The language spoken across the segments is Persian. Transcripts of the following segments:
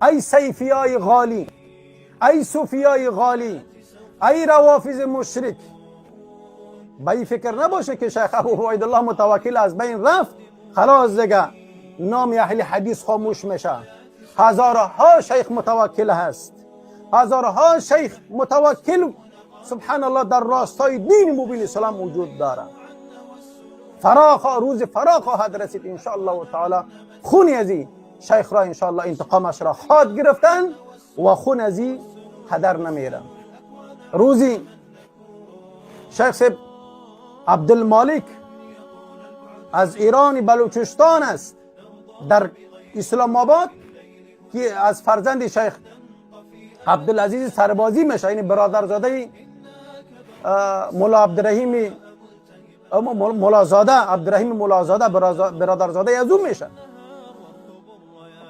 ای سیفیای غالی، ای صوفیای غالی، ای روافض مشرک، به این فکر نباشه که شیخ ابو عبیدالله متوکل از بین رفت خلاص دیگه نام اهل حدیث خاموش میشه. هزارها شیخ متوکل هست، هزارها شیخ متوکل سبحان الله در راستای دین مبین اسلام وجود داره. روز فراق خواهد رسید ان شاء الله تعالی. خون از این شیخ را ان شاء الله انتقامش را خواهد گرفتن و خون از این هدر نمیره. روزی شیخ صاحب عبدالمالک از ایران بلوچستان است، در اسلام آباد، که از فرزند شیخ عبدالعزیز سربازی میشه، یعنی برادرزاده مولا عبدالرحیم مولازاده، عبدالرحیم مولازاده برادرزاده از او میشه.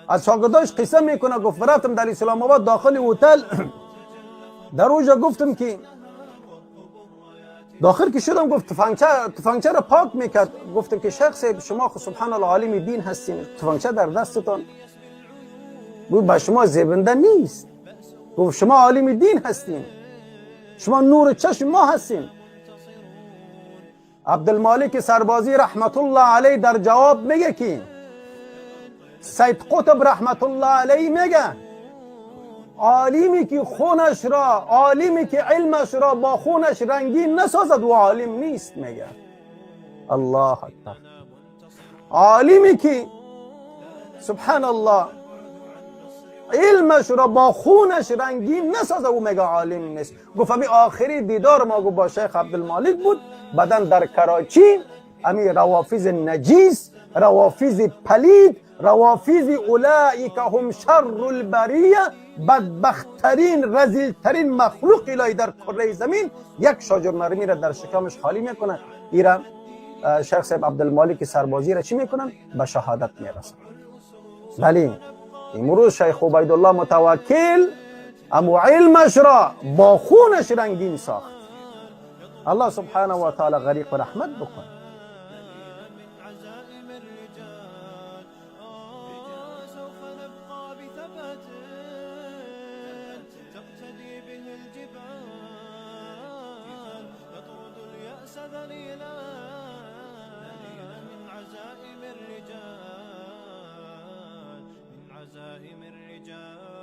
از شاگرداش قصه میکنه، گفت رفتم در اسلام آباد داخل هتل، در اوجا گفتم که داخل که شدم، گفت تفنگچه را پاک میکرد. گفتم که شیخ صاحب شما خود سبحان الله عالم دین هستین، تفنگچه در دستتان بود با شما زیبنده نیست. گفت شما عالم دین هستین، شما نور چشم ما هستین. عبدالمالک سربازی رحمت الله علیه در جواب میگه که سید قطب رحمت الله علیه میگه عالمی که خونش را، عالمی که علمش را با خونش رنگین نسازد و عالم نیست. میگه الله اکبر. عالمی که سبحان الله علمش را با خونش رنگین نسازه و میگه عالم نیست. گفت امی آخری دیدار ما با شیخ عبدالمالک بود، بعدن در کراچی امی روافض نجیس، روافض پلید، روافض اولئک هم شر البریه، بدبختترین رذیلترین مخلوق الهی در کره زمین، یک شاجر نرمی را در شکمش خالی میکنه. ایران شیخ صاحب عبدالمالک سربازی را چی میکنن؟ به شهادت میرسن. ولی امروز شیخ عبیدالله متوکل امو علمش را با خونش رنگین ساخت. الله سبحانه و تعالی غریق و رحمت بکن. عزائم الرجال